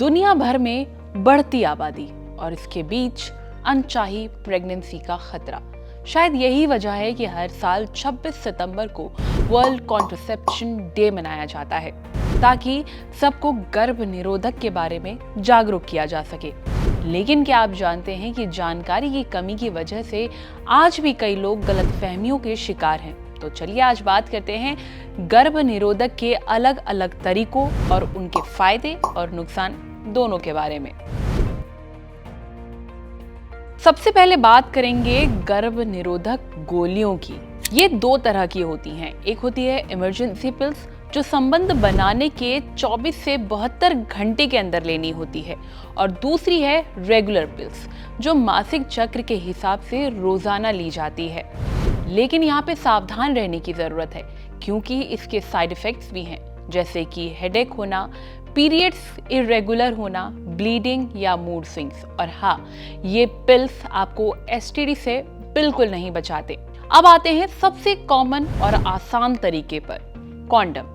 दुनिया भर में बढ़ती आबादी और इसके बीच अनचाही प्रेगनेंसी का खतरा। शायद यही वजह है कि हर साल 26 सितंबर को वर्ल्ड कॉन्ट्रासेप्शन डे मनाया जाता है, ताकि सबको गर्भ निरोधक के बारे में जागरूक किया जा सके। लेकिन क्या आप जानते हैं कि जानकारी की कमी की वजह से आज भी कई लोग गलतफहमियों के शिकार हैं। तो चलिए आज बात करते हैं गर्भ निरोधक के अलग अलग तरीकों और उनके फायदे और नुकसान दोनों के बारे में। सबसे पहले बात करेंगे गर्भ निरोधक गोलियों की। ये दो तरह की होती हैं। एक होती है इमरजेंसी पिल्स, जो संबंध बनाने के 24 से 72 घंटे के अंदर लेनी होती है, और दूसरी है रेगुलर पिल्स, जो मासिक चक्र के हिसाब से रोजाना ली जाती है। लेकिन यहाँ पे सावधान रहने की जरूरत है, क्योंकि इसके साइड इफेक्ट्स भी हैं, जैसे कि हेडेक होना, पीरियड्स इरेगुलर होना, ब्लीडिंग या मूड स्विंग्स। और हाँ, ये पिल्स आपको एसटीडी से बिल्कुल नहीं बचाते। अब आते हैं सबसे कॉमन और आसान तरीके पर, कॉन्डम।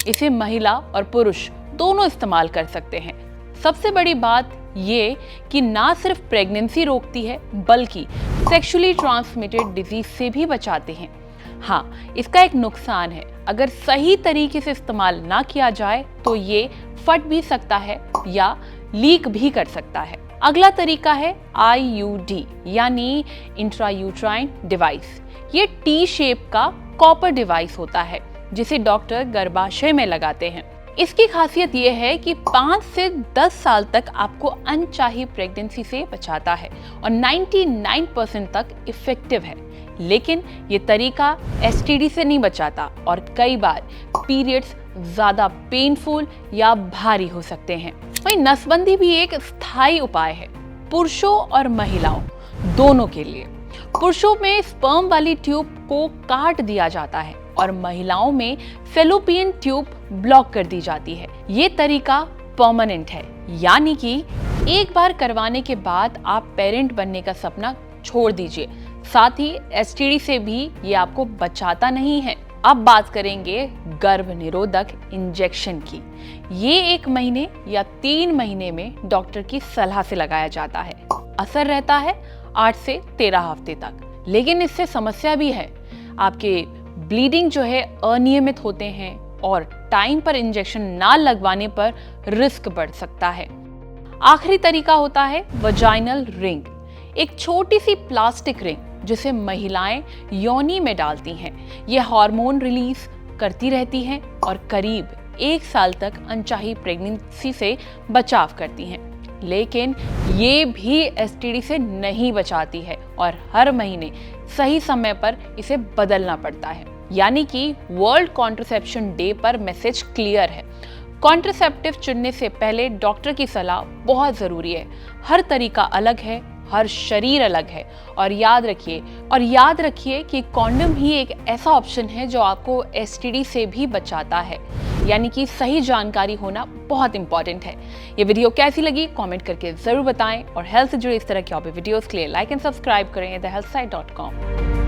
इसे महिला और पुरुष दोनों इस्तेमाल कर सकते हैं। सबसे बड़ी बात ये कि ना सिर्फ प्रेगनेंसी रोकती है, बल्कि सेक्सुअली ट्रांसमिटेड डिजीज से भी बचाते हैं। हाँ, इसका एक नुकसान है, अगर सही तरीके से इस्तेमाल ना किया जाए तो ये फट भी सकता है या लीक भी कर सकता है। अगला तरीका है IUD यानी इंट्रायूट्राइन डिवाइस। ये टी शेप का कॉपर डिवाइस होता है, जिसे डॉक्टर गर्भाशय में लगाते हैं। इसकी खासियत यह है कि 5 से 10 साल तक आपको अनचाही प्रेगनेंसी से बचाता है और 99% तक इफेक्टिव है। लेकिन ये तरीका एसटीडी से नहीं बचाता और कई बार पीरियड्स ज्यादा पेनफुल या भारी हो सकते हैं। वहीं नसबंदी भी एक स्थायी उपाय है, पुरुषों और महिलाओं दोनों के लिए। पुरुषों में स्पर्म वाली ट्यूब को काट दिया जाता है और महिलाओं में फेलोपियन ट्यूब ब्लॉक कर दी जाती है। ये तरीका परमानेंट है, यानी कि एक बार करवाने के बाद आप पेरेंट बनने का सपना छोड़ दीजिए। साथ ही एसटीडी से भी ये आपको बचाता नहीं है। अब बात करेंगे गर्भ निरोधक इंजेक्शन की। ये 1 महीने या 3 महीने में डॉक्टर की सलाह से लगाया जाता है। असर रहता है 8 से 13 हफ्ते तक। लेकिन इससे समस्या भी है, आपके ब्लीडिंग जो है अनियमित होते हैं और टाइम पर इंजेक्शन ना लगवाने पर रिस्क बढ़ सकता है। आखिरी तरीका होता है वजाइनल रिंग, एक छोटी सी प्लास्टिक रिंग जिसे महिलाएं योनि में डालती हैं। ये हार्मोन रिलीज करती रहती हैं और करीब 1 साल तक अनचाही प्रेगनेंसी से बचाव करती हैं। लेकिन ये भी एसटीडी से नहीं बचाती है और हर महीने सही समय पर इसे बदलना पड़ता है। यानी कि वर्ल्ड कॉन्ट्रासेप्शन डे पर मैसेज क्लियर है, कॉन्ट्रासेप्टिव चुनने से पहले डॉक्टर की सलाह बहुत जरूरी है। हर तरीका अलग है, हर शरीर अलग है, और याद रखिए कि कॉन्डम ही एक ऐसा ऑप्शन है जो आपको एसटीडी से भी बचाता है। यानी कि सही जानकारी होना बहुत इंपॉर्टेंट है। ये वीडियो कैसी लगी कमेंट करके जरूर बताएं, और हेल्थ से जुड़े इस तरह के और भी वीडियोस के लिए लाइक एंड सब्सक्राइब करें thehealthsite.com।